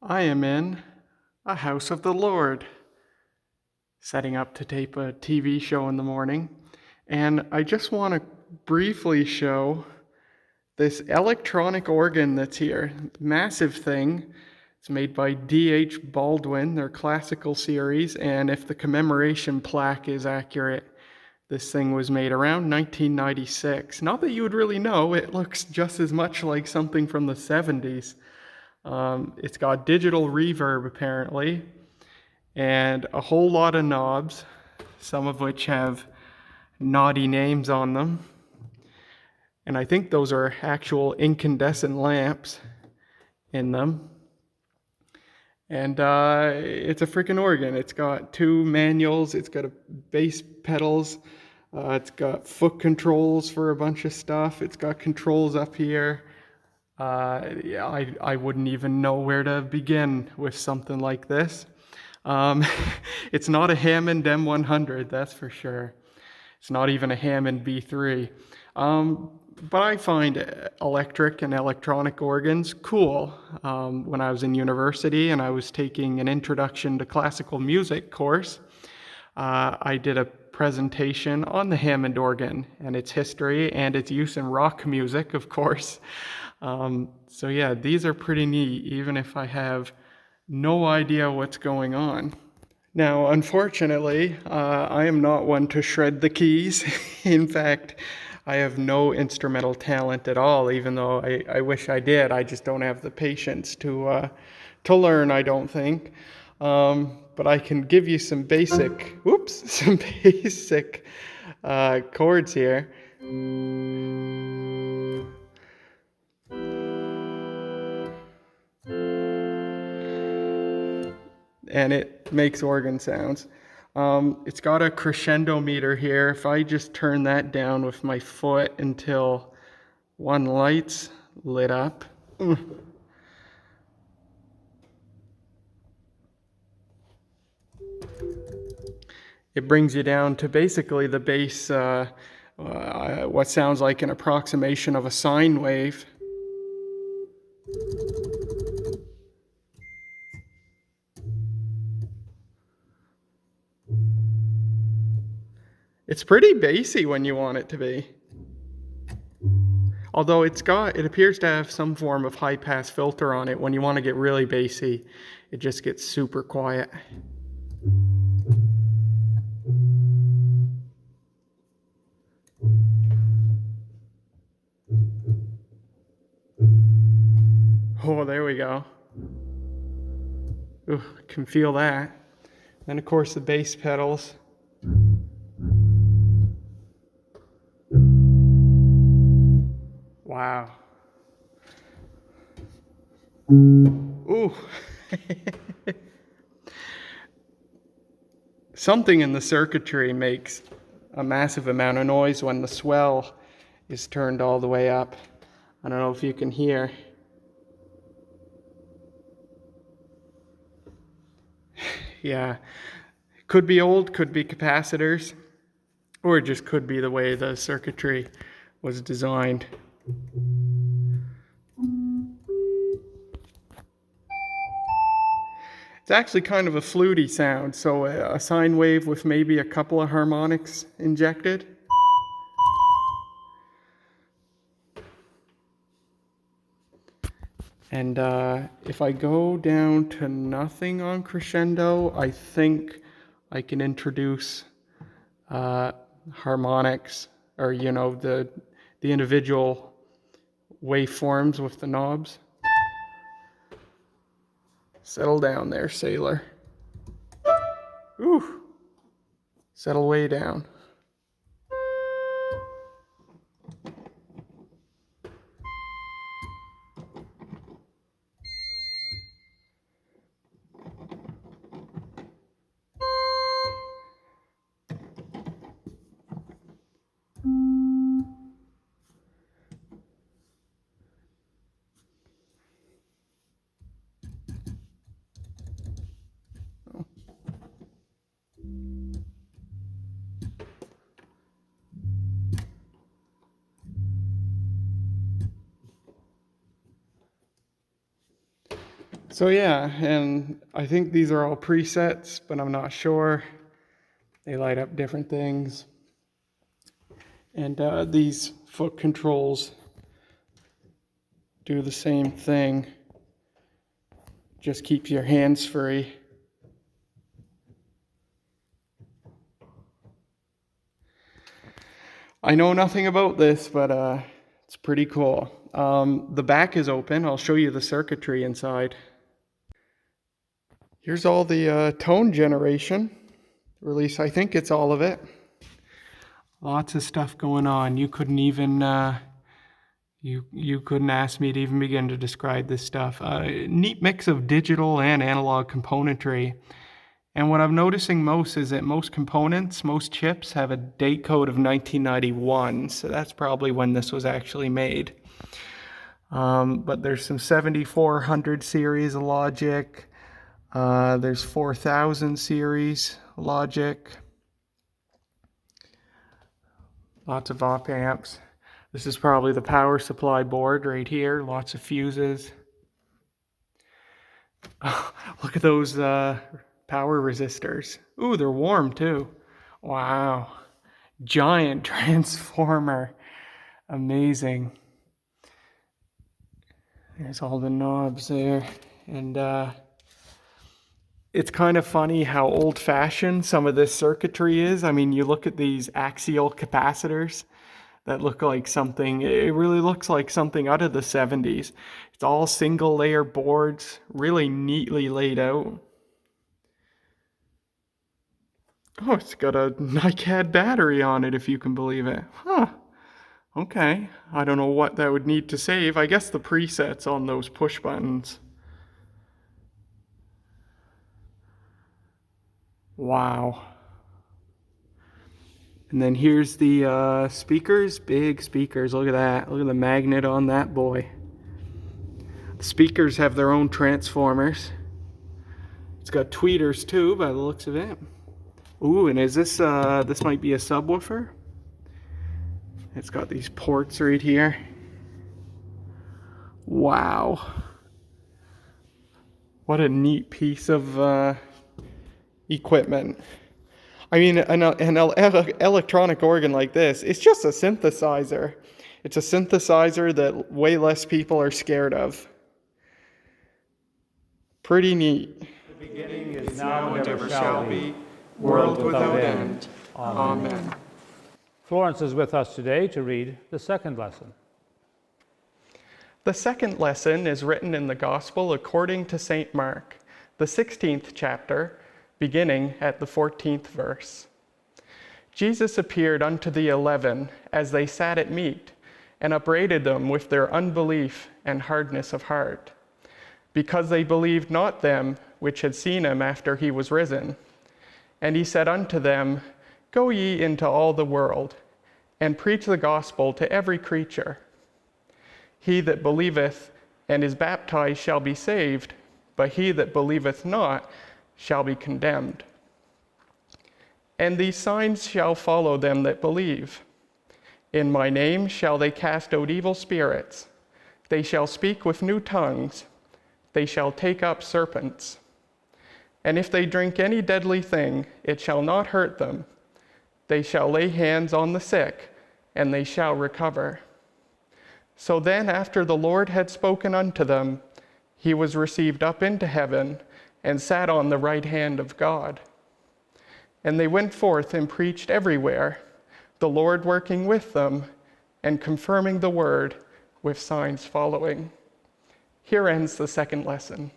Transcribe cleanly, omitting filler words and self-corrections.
I am in a house of the Lord, setting up to tape a TV show in the morning. And I just want to briefly show this electronic organ that's here. Massive thing. It's made by D.H. Baldwin, their classical series. And if the commemoration plaque is accurate, this thing was made around 1996. Not that you would really know, it looks just as much like something from the 70s. It's got digital reverb apparently, and a whole lot of knobs, some of which have naughty names on them. And I think those are actual incandescent lamps in them. And it's a freaking organ. It's got two manuals, it's got a bass pedals, it's got foot controls for a bunch of stuff, it's got controls up here. Yeah, I wouldn't even know where to begin with something like this. It's not a Hammond M100, that's for sure. It's not even a Hammond B3. But I find electric and electronic organs cool. When I was in university and I was taking an Introduction to Classical Music course, I did a presentation on the Hammond organ and its history and its use in rock music, of course. So yeah, these are pretty neat, even if I have no idea what's going on. Now, unfortunately, I am not one to shred the keys. In fact, I have no instrumental talent at all, even though I wish I did. I just don't have the patience to learn, I don't think. But I can give you some basic, some basic chords here. And it makes organ sounds. It's got a crescendo meter here. If I just turn that down with my foot until one light's lit up. It brings you down to basically the bass, what sounds like an approximation of a sine wave. It's pretty bassy when you want it to be. Although it appears to have some form of high pass filter on it. When you want to get really bassy, it just gets super quiet. Oh, there we go. Ooh, I can feel that. Then of course the bass pedals. Wow. Ooh. Something in the circuitry makes a massive amount of noise when the swell is turned all the way up. I don't know if you can hear. Yeah, could be old, could be capacitors, or it just could be the way the circuitry was designed. It's actually kind of a fluty sound, so a sine wave with maybe a couple of harmonics injected. And if I go down to nothing on crescendo, I think I can introduce harmonics, or the individual waveforms with the knobs. Settle down there, sailor. Ooh, settle way down. So yeah, and I think these are all presets, but I'm not sure. They light up different things. And these foot controls do the same thing. Just keeps your hands free. I know nothing about this, but it's pretty cool. The back is open. I'll show you the circuitry inside. Here's all the tone generation. Or at least I think it's all of it. Lots of stuff going on. You couldn't even you couldn't ask me to even begin to describe this stuff. Neat mix of digital and analog componentry. And what I'm noticing most is that most components, most chips have a date code of 1991. So that's probably when this was actually made. But there's some 7400 series logic. There's 4000 series logic. Lots of op amps. This is probably the power supply board right here. Lots of fuses. Oh, look at those power resistors. Ooh, they're warm too. Wow. Giant transformer. Amazing. There's all the knobs there. And it's kind of funny how old-fashioned some of this circuitry is. I mean, you look at these axial capacitors that look like something, it really looks like something out of the 70s. It's all single layer boards, really neatly laid out. Oh, it's got a NiCad battery on it, if you can believe it. Huh. Okay. I don't know what that would need to save. I guess the presets on those push buttons. Wow. And then here's the speakers, big speakers. Look at that. Look at the magnet on that boy. The speakers have their own transformers. It's got tweeters too, by the looks of it. Ooh, and is this, this might be a subwoofer? It's got these ports right here. Wow. What a neat piece of equipment. I mean, an electronic organ like this, it's just a synthesizer. It's a synthesizer that way less people are scared of. Pretty neat. The beginning is now and ever shall be, world without end. Amen. Florence is with us today to read the second lesson. The second lesson is written in the Gospel according to St. Mark, the 16th chapter, beginning at the 14th verse. Jesus appeared unto the 11 as they sat at meat, and upbraided them with their unbelief and hardness of heart, because they believed not them which had seen him after he was risen. And he said unto them, Go ye into all the world, and preach the gospel to every creature. He that believeth and is baptized shall be saved, but he that believeth not shall be condemned. And these signs shall follow them that believe. In my name shall they cast out evil spirits. They shall speak with new tongues. They shall take up serpents. And if they drink any deadly thing, it shall not hurt them. They shall lay hands on the sick, and they shall recover. So then, after the Lord had spoken unto them, he was received up into heaven, and sat on the right hand of God. And they went forth and preached everywhere, the Lord working with them, and confirming the word with signs following. Here ends the second lesson.